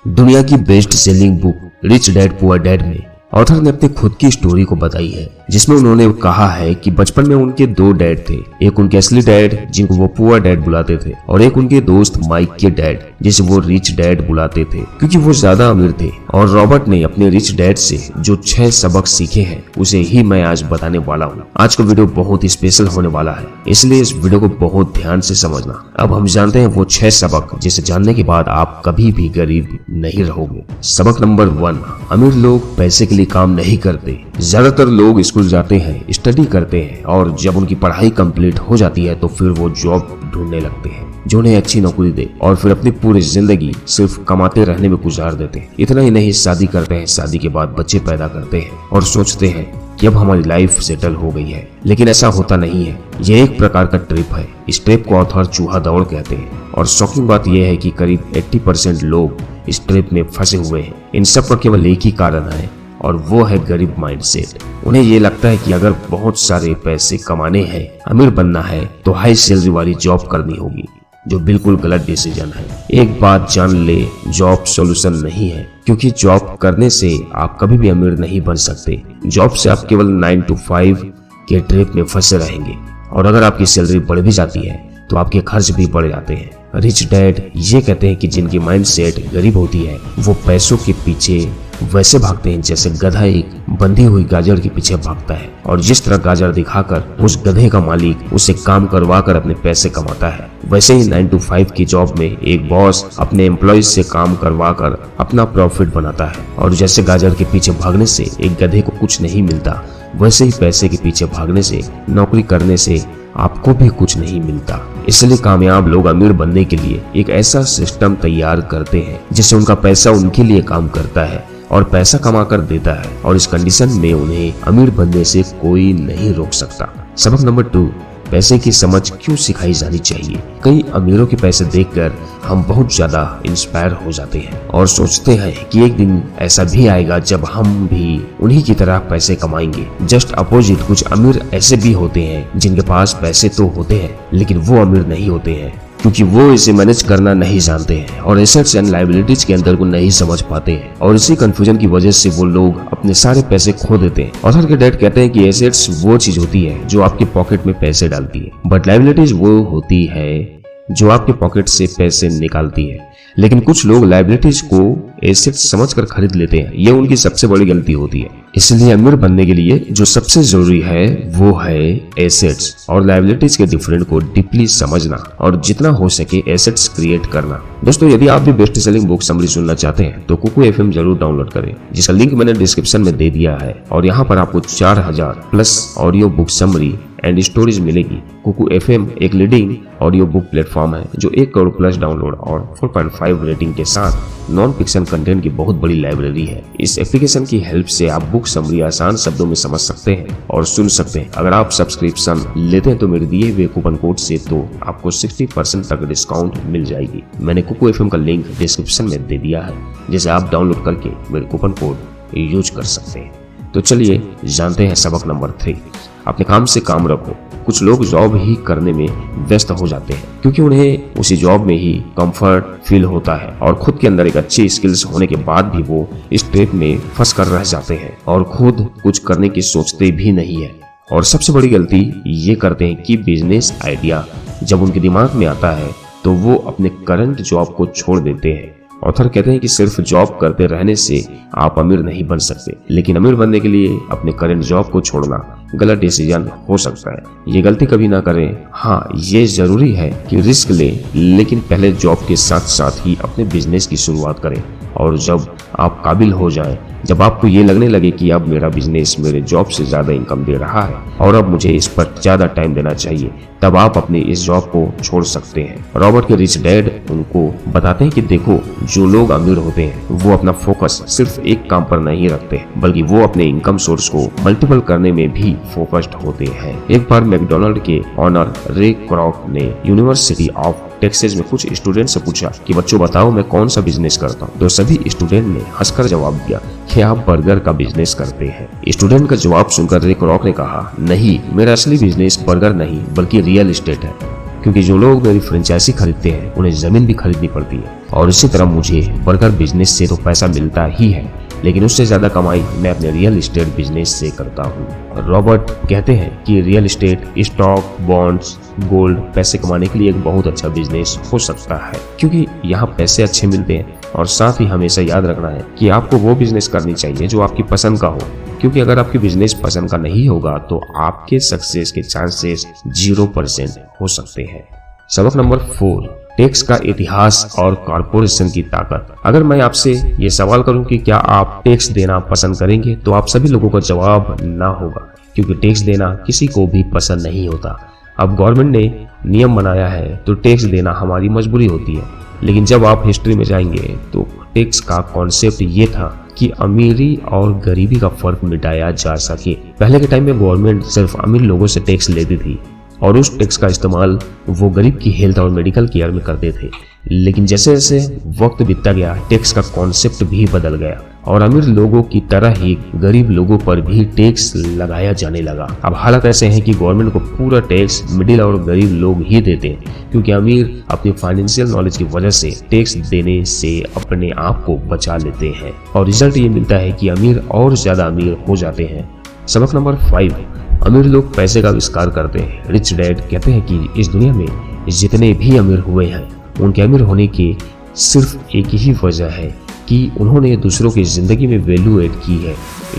दुनिया की best selling book rich dad poor dad में ऑथर ने अपनी खुद की स्टोरी को बताई है, जिसमें उन्होंने कहा है कि बचपन में उनके दो डैड थे। एक उनके असली डैड जिनको वो पुअर डैड बुलाते थे, और एक उनके दोस्त माइक के डैड जिसे वो रिच डैड बुलाते थे, क्योंकि वो ज्यादा अमीर थे। और रॉबर्ट ने अपने रिच डैड से जो 6 सबक सीखे हैं उसे ही मैं आज बताने वाला हूँ। आज का वीडियो बहुत ही स्पेशल होने वाला है, इसलिए इस वीडियो को बहुत ध्यान से समझना। अब हम जानते हैं वो 6 सबक जिसे जानने के बाद आप कभी भी गरीब नहीं रहोगे। सबक नंबर 1, अमीर लोग पैसे के लिए काम नहीं करते। ज्यादातर लोग स्कूल जाते हैं, स्टडी करते हैं, और जब उनकी पढ़ाई कंप्लीट हो जाती है तो फिर वो जॉब ढूंढने लगते हैं जो उन्हें अच्छी नौकरी दे, और फिर अपनी पूरी जिंदगी सिर्फ कमाते रहने में गुजार देते हैं। इतना ही नहीं, शादी करते हैं, शादी के बाद बच्चे पैदा करते हैं और सोचते हैं कि अब हमारी लाइफ सेटल हो गई है, लेकिन ऐसा होता नहीं है। ये एक प्रकार का ट्रिप है। इस ट्रिप को ऑथर चूहा दौड़ कहते हैं, और शॉकिंग बात यह है कि करीब 80% लोग इस ट्रिप में फंसे हुए हैं। इन सब का केवल एक ही कारण है, और वो है गरीब माइंडसेट। उन्हें ये लगता है कि अगर बहुत सारे पैसे कमाने हैं, अमीर बनना है, तो हाई सैलरी वाली जॉब करनी होगी, जो बिल्कुल गलत डिसीजन है। एक बात जान ले, जॉब सॉल्यूशन नहीं है, क्योंकि जॉब करने से आप कभी भी अमीर नहीं बन सकते। जॉब से आप केवल 9 to 5 के ट्रिप में फंसे रहेंगे, और अगर आपकी सैलरी बढ़ भी जाती है तो आपके खर्च भी बढ़ जाते हैं। रिच डैड ये कहते हैं कि जिनकी माइंडसेट गरीब होती है वो पैसों के पीछे वैसे भागते हैं जैसे गधा एक बंधी हुई गाजर के पीछे भागता है, और जिस तरह गाजर दिखाकर उस गधे का मालिक उसे काम करवाकर अपने पैसे कमाता है, वैसे ही 9 to 5 की जॉब में एक बॉस अपने एम्प्लॉयज से काम करवाकर अपना प्रॉफिट बनाता है। और जैसे गाजर के पीछे भागने से एक गधे को कुछ नहीं मिलता, वैसे ही पैसे के पीछे भागने से, नौकरी करने से आपको भी कुछ नहीं मिलता। इसलिए कामयाब लोग अमीर बनने के लिए एक ऐसा सिस्टम तैयार करते हैं जिससे उनका पैसा उनके लिए काम करता है और पैसा कमा कर देता है, और इस कंडीशन में उन्हें अमीर बनने से कोई नहीं रोक सकता। सबक नंबर 2, पैसे की समझ क्यों सिखाई जानी चाहिए। कई अमीरों के पैसे देखकर हम बहुत ज्यादा इंस्पायर हो जाते हैं और सोचते हैं कि एक दिन ऐसा भी आएगा जब हम भी उन्हीं की तरह पैसे कमाएंगे। जस्ट अपोजिट, कुछ अमीर ऐसे भी होते हैं जिनके पास पैसे तो होते हैं लेकिन वो अमीर नहीं होते हैं, क्योंकि वो इसे मैनेज करना नहीं जानते हैं और एसेट्स एंड लायबिलिटीज के अंदर को नहीं समझ पाते हैं, और इसी कंफ्यूजन की वजह से वो लोग अपने सारे पैसे खो देते हैं। ऑथर के डैड कहते हैं कि एसेट्स वो चीज होती है जो आपके पॉकेट में पैसे डालती है, बट लायबिलिटीज वो होती है जो आपके पॉकेट से पैसे निकालती है। लेकिन कुछ लोग लायबिलिटीज को एसेट्स समझकर खरीद लेते हैं, ये उनकी सबसे बड़ी गलती होती है। इसलिए अमीर बनने के लिए जो सबसे जरूरी है वो है एसेट्स और लायबिलिटीज के डिफरेंट को डीपली समझना, और जितना हो सके एसेट्स क्रिएट करना। दोस्तों, यदि आप भी बेस्ट सेलिंग बुक समरी सुनना चाहते हैं तो कुकू FM जरूर डाउनलोड करें, जिसका लिंक मैंने डिस्क्रिप्शन में दे दिया है, और यहाँ पर आपको 4000 plus audio book summary and stories मिलेगी। कुकू FM एक लीडिंग ऑडियो बुक प्लेटफॉर्म है जो 1 करोड़ प्लस डाउनलोड और 4.5 रेटिंग के साथ नॉन फिक्शन कंटेंट की बहुत बड़ी लाइब्रेरी है। इस एप्लीकेशन की हेल्प से आप बुक समरी आसान शब्दों में समझ सकते हैं और सुन सकते हैं। अगर आप सब्सक्रिप्शन लेते हैं तो मेरे दिए हुए कूपन कोड से तो आपको 60% तक डिस्काउंट मिल जाएगी। मैंने कुकू FM का लिंक डिस्क्रिप्शन में दे दिया है, जिसे आप डाउनलोड करके मेरे कूपन कोड यूज कर सकते हैं। तो चलिए जानते हैं सबक नंबर 3, अपने काम से काम रखो। कुछ लोग जॉब ही करने में व्यस्त हो जाते हैं क्योंकि उन्हें उसी जॉब में ही कंफर्ट फील होता है, और खुद के अंदर एक अच्छी स्किल्स होने के बाद भी वो इस ट्रैप में फंस कर रह जाते हैं और खुद कुछ करने की सोचते भी नहीं है। और सबसे बड़ी गलती ये करते हैं कि बिजनेस आइडिया जब उनके दिमाग में आता है तो वो अपने करंट जॉब को छोड़ देते हैं। ऑथर कहते हैं कि सिर्फ जॉब करते रहने से आप अमीर नहीं बन सकते, लेकिन अमीर बनने के लिए अपने करंट जॉब को छोड़ना गलत डिसीजन हो सकता है। ये गलती कभी ना करें। हाँ, ये जरूरी है कि रिस्क लें, लेकिन पहले जॉब के साथ साथ ही अपने बिजनेस की शुरुआत करें, और जब आप काबिल हो जाएं, जब आपको ये लगने लगे कि अब मेरा बिजनेस मेरे जॉब से ज्यादा इनकम दे रहा है और अब मुझे इस पर ज्यादा टाइम देना चाहिए, तब आप अपनी इस जॉब को छोड़ सकते हैं। रॉबर्ट के रिच डैड उनको बताते हैं कि देखो, जो लोग अमीर होते हैं वो अपना फोकस सिर्फ एक काम पर नहीं रखते, बल्कि वो अपने इनकम सोर्स को मल्टीपल करने में भी फोकस्ड होते हैं। एक बार मैकडोनल्ड के ऑनर रे क्रॉक ने यूनिवर्सिटी ऑफ टेक्सास में कुछ स्टूडेंट से पूछा कि बच्चों बताओ मैं कौन सा बिजनेस करता हूँ, तो सभी स्टूडेंट ने हंसकर जवाब दिया कि आप बर्गर का बिजनेस करते हैं। स्टूडेंट का जवाब सुनकर रे क्रॉक ने कहा, नहीं, मेरा असली बिजनेस बर्गर नहीं बल्कि रियल एस्टेट है, क्योंकि जो लोग मेरी फ्रेंचाइजी खरीदते हैं उन्हें जमीन भी खरीदनी पड़ती है। और इसी तरह मुझे बर्गर बिजनेस से तो पैसा मिलता ही है, लेकिन उससे ज्यादा कमाई मैं अपने रियल एस्टेट बिजनेस से करता हूँ। रॉबर्ट कहते हैं कि real estate, stock, bonds, gold पैसे कमाने के लिए एक बहुत अच्छा बिजनेस हो सकता है, क्योंकि यहाँ पैसे अच्छे मिलते हैं। और साथ ही हमेशा याद रखना है कि आपको वो बिजनेस करनी चाहिए जो आपकी पसंद का हो, क्योंकि अगर आपकी बिजनेस पसंद का नहीं होगा तो आपके सक्सेस के चांसेस 0% हो सकते हैं। सबक नंबर 4, टैक्स का इतिहास और कॉर्पोरेशन की ताकत। अगर मैं आपसे ये सवाल करूं कि क्या आप टैक्स देना पसंद करेंगे, तो आप सभी लोगों का जवाब ना होगा, क्योंकि टैक्स देना किसी को भी पसंद नहीं होता। अब गवर्नमेंट ने नियम बनाया है तो टैक्स देना हमारी मजबूरी होती है, लेकिन जब आप हिस्ट्री में जाएंगे तो टैक्स का कॉन्सेप्ट ये था कि अमीरी और गरीबी का फर्क मिटाया जा सके। पहले के टाइम में गवर्नमेंट सिर्फ अमीर लोगों से टैक्स लेती थी और उस टैक्स का इस्तेमाल वो गरीब की हेल्थ और मेडिकल केयर में करते थे। लेकिन जैसे जैसे वक्त बीतता गया, टैक्स का कॉन्सेप्ट भी बदल गया और अमीर लोगों की तरह ही गरीब लोगों पर भी टैक्स लगाया जाने लगा। अब हालात ऐसे हैं कि गवर्नमेंट को पूरा टैक्स मिडिल और गरीब लोग ही देते हैं, क्योंकि अमीर अपनी फाइनेंशियल नॉलेज की वजह से टैक्स देने से अपने आप को बचा लेते हैं और रिजल्ट ये मिलता है कि अमीर और ज्यादा अमीर हो जाते हैं। सबक नंबर 5, अमीर लोग पैसे का आविष्कार करते हैं। रिच डैड कहते हैं कि इस दुनिया में जितने भी अमीर हुए हैं, उनके अमीर होने की सिर्फ एक ही वजह है कि उन्होंने दूसरों की जिंदगी में वैल्यू ऐड की है।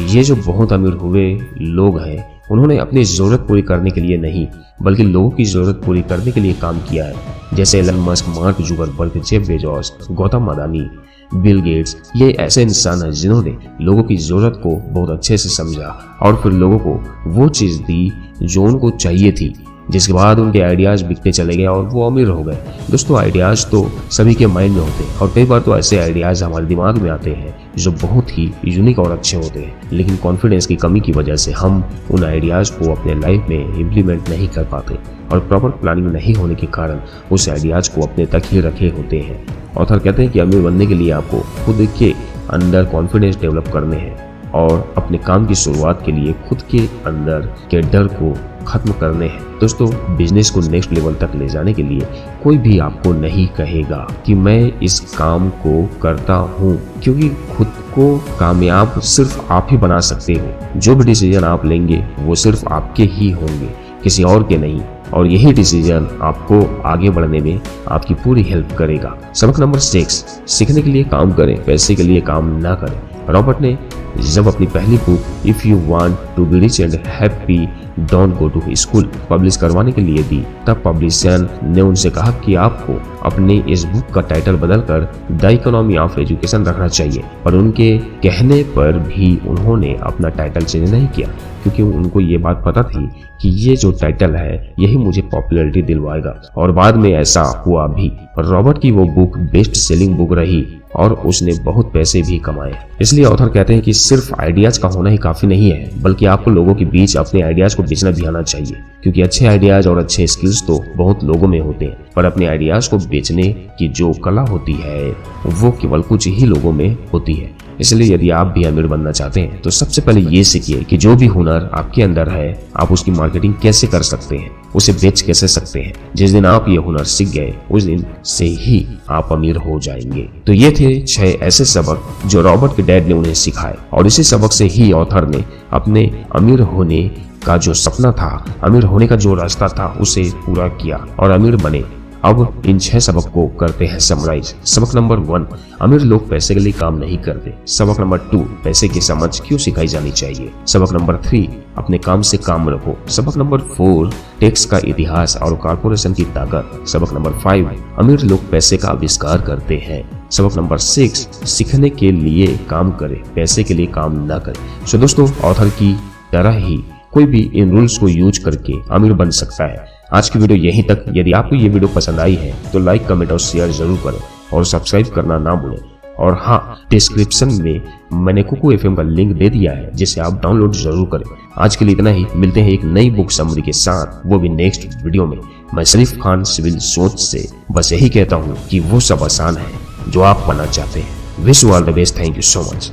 ये जो बहुत अमीर हुए लोग हैं, उन्होंने अपनी जरूरत पूरी करने के लिए नहीं, बल्कि लोगों की जरूरत पूरी करने के लिए काम किया है। जैसे Elon Musk, Mark Zuckerberg, Jeff Bezos, Gautam Adani, Bill Gates, ये ऐसे इंसान हैं जिन्होंने लोगों की जरूरत को बहुत अच्छे से समझा और फिर लोगों को वो चीज दी जो उनको चाहिए थी, जिसके बाद उनके आइडियाज बिकते चले गए और वो अमीर हो गए। दोस्तों, आइडियाज तो सभी के माइंड में होते हैं और कई बार तो ऐसे आइडियाज हमारे दिमाग में आते हैं जो बहुत ही यूनिक और अच्छे होते हैं, लेकिन कॉन्फिडेंस की कमी की वजह से हम उन आइडियाज को अपने लाइफ में इम्प्लीमेंट नहीं कर पाते और प्रॉपर प्लानिंग नहीं होने के कारण उस आइडियाज को अपने तक ही रखे होते हैं। ऑथर कहते हैं कि अमीर बनने के लिए आपको खुद के अंदर कॉन्फिडेंस डेवलप करने हैं और अपने काम की शुरुआत के लिए खुद के अंदर के डर को खत्म करने हैं। दोस्तों, बिजनेस को नेक्स्ट लेवल तक ले जाने के लिए कोई भी आपको नहीं कहेगा कि मैं इस काम को करता हूँ, क्योंकि खुद को कामयाब सिर्फ आप ही बना सकते हो। जो भी डिसीजन आप लेंगे वो सिर्फ आपके ही होंगे, किसी और के नहीं, और यही डिसीजन आपको आगे बढ़ने में आपकी पूरी हेल्प करेगा। सबक नंबर 6, सीखने के लिए काम करें, पैसे के लिए काम ना करें। रॉबर्ट ने जब अपनी पहली book if you want to be rich and happy don't go to school publish करवाने के लिए दी, तब पब्लिशर ने उनसे कहा कि आपको अपने इस बुक का टाइटल बदलकर द इकोनॉमी ऑफ एजुकेशन रखना चाहिए, पर उनके कहने पर भी उन्होंने अपना टाइटल चेंज नहीं किया, क्योंकि उनको ये बात पता थी कि ये जो टाइटल है यही मुझे पॉपुलैरिटी दिलवाएगा, और बाद में ऐसा हुआ भी। रॉबर्ट की वो बुक बेस्ट सेलिंग बुक रही और उसने बहुत पैसे भी कमाए। इसलिए ऑथर कहते हैं कि सिर्फ आइडियाज का होना ही काफी नहीं है, बल्कि आपको लोगों के बीच अपने आइडियाज को बेचना भी आना चाहिए, क्योंकि अच्छे आइडियाज और अच्छे स्किल्स तो बहुत लोगों में होते हैं, पर अपने आइडियाज को बेचने की जो कला होती है वो केवल कुछ ही लोगों में होती है। इसलिए यदि आप भी अमीर बनना चाहते हैं तो सबसे पहले ये सीखिए कि जो भी हुनर आपके अंदर है आप उसकी मार्केटिंग कैसे कर सकते हैं, उसे बेच कैसे सकते हैं। जिस दिन आप ये हुनर सीख गए उस दिन से ही आप अमीर हो जाएंगे। तो ये थे 6 ऐसे सबक जो रॉबर्ट के डैड ने उन्हें सिखाए, और इसी सबक से ही ऑथर ने अपने अमीर होने का जो सपना था, अमीर होने का जो रास्ता था, उसे पूरा किया और अमीर बने। अब इन 6 सबक को करते हैं समराइज। सबक नंबर 1, अमीर लोग पैसे के लिए काम नहीं करते। सबक नंबर 2, पैसे की समझ क्यों सिखाई जानी चाहिए। सबक नंबर 3, अपने काम से काम रखो। सबक नंबर 4, टैक्स का इतिहास और कॉर्पोरेशन की ताकत। सबक नंबर 5, अमीर लोग पैसे का आविष्कार करते हैं। सबक नंबर 6, सीखने के लिए काम करें, पैसे के लिए काम ना करें। सो दोस्तों, ऑथर की तरह ही कोई भी इन रूल्स को यूज करके अमीर बन सकता है। आज की वीडियो यहीं तक। यदि आपको ये वीडियो पसंद आई है तो लाइक, कमेंट और शेयर जरूर करें और सब्सक्राइब करना ना भूलें। और हाँ, डिस्क्रिप्शन में मैंने कुकू FM का लिंक दे दिया है, जिसे आप डाउनलोड जरूर करें। आज के लिए इतना ही। मिलते हैं एक नई बुक समरी के साथ, वो भी नेक्स्ट वीडियो में। मैं शरीफ खान सिविल सोच से बस यही कहता हूँ कि वो सब आसान है जो आप बनना चाहते हैं। Wish you all the best. Thank you so much.